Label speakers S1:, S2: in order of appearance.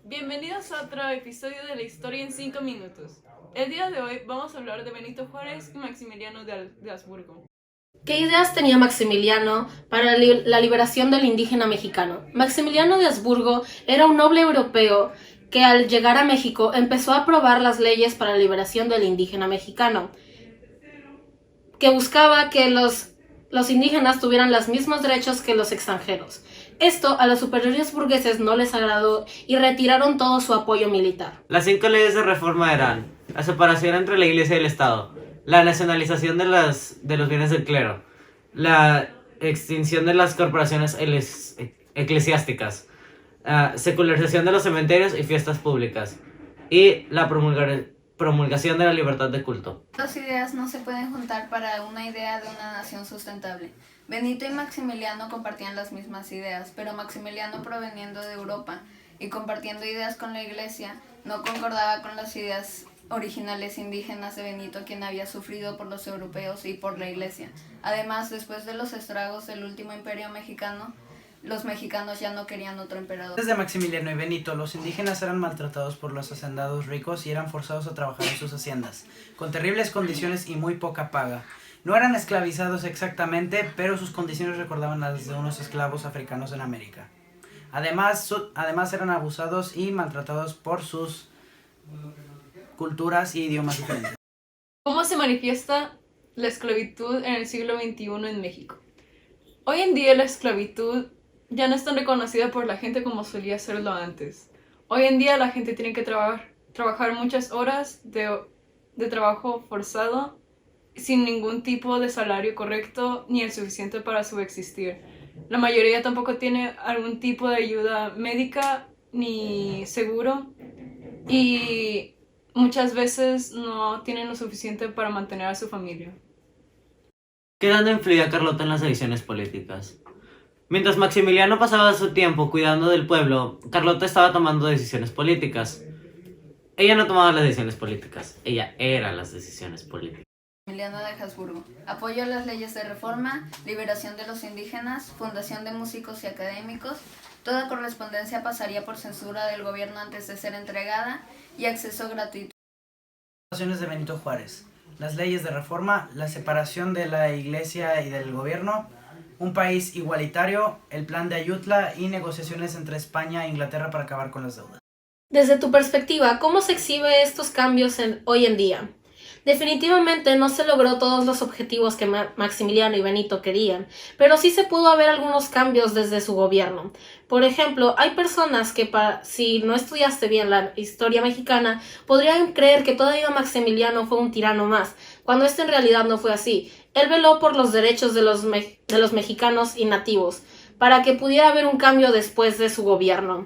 S1: Bienvenidos a otro episodio de la historia en 5 minutos. El día de hoy vamos a hablar de Benito Juárez y Maximiliano de Habsburgo.
S2: ¿Qué ideas tenía Maximiliano para la liberación del indígena mexicano? Maximiliano de Habsburgo era un noble europeo que al llegar a México empezó a aprobar las leyes para la liberación del indígena mexicano, que buscaba que los indígenas tuvieran los mismos derechos que los extranjeros. Esto a los superiores burgueses no les agradó y retiraron todo su apoyo militar.
S3: Las 5 leyes de reforma eran: la separación entre la Iglesia y el Estado, la nacionalización de los bienes del clero, la extinción de las corporaciones eclesiásticas, secularización de los cementerios y fiestas públicas, y la promulgación de la libertad de culto.
S4: Dos ideas no se pueden juntar para una idea de una nación sustentable. Benito y Maximiliano compartían las mismas ideas, pero Maximiliano, proveniendo de Europa y compartiendo ideas con la Iglesia, no concordaba con las ideas originales indígenas de Benito, quien había sufrido por los europeos y por la Iglesia. Además, después de los estragos del último imperio mexicano, los mexicanos ya no querían otro emperador.
S5: Desde Maximiliano y Benito, los indígenas eran maltratados por los hacendados ricos y eran forzados a trabajar en sus haciendas, con terribles condiciones y muy poca paga. No eran esclavizados exactamente, pero sus condiciones recordaban las de unos esclavos africanos en América. Además eran abusados y maltratados por sus culturas y idiomas diferentes.
S1: ¿Cómo se manifiesta la esclavitud en el siglo XXI en México? Hoy en día la esclavitud ya no es tan reconocida por la gente como solía serlo antes. Hoy en día la gente tiene que trabajar muchas horas de trabajo forzado sin ningún tipo de salario correcto ni el suficiente para subsistir. La mayoría tampoco tiene algún tipo de ayuda médica ni seguro y muchas veces no tienen lo suficiente para mantener a su familia.
S3: ¿Qué tanto influía Carlota en las decisiones políticas? Mientras Maximiliano pasaba su tiempo cuidando del pueblo, Carlota estaba tomando decisiones políticas. Ella no tomaba las decisiones políticas, ella era las decisiones políticas.
S4: Maximiliano de Habsburgo. Apoyo a las leyes de reforma, liberación de los indígenas, fundación de músicos y académicos. Toda correspondencia pasaría por censura del gobierno antes de ser entregada y acceso gratuito.
S5: Las de Benito Juárez, las leyes de reforma, la separación de la Iglesia y del gobierno, un país igualitario, el plan de Ayutla y negociaciones entre España e Inglaterra para acabar con las deudas.
S2: Desde tu perspectiva, ¿cómo se exhibe estos cambios hoy en día? Definitivamente no se logró todos los objetivos que Maximiliano y Benito querían, pero sí se pudo haber algunos cambios desde su gobierno. Por ejemplo, hay personas que si no estudiaste bien la historia mexicana, podrían creer que todavía Maximiliano fue un tirano más, cuando esto en realidad no fue así. Él veló por los derechos de los mexicanos y nativos, para que pudiera haber un cambio después de su gobierno.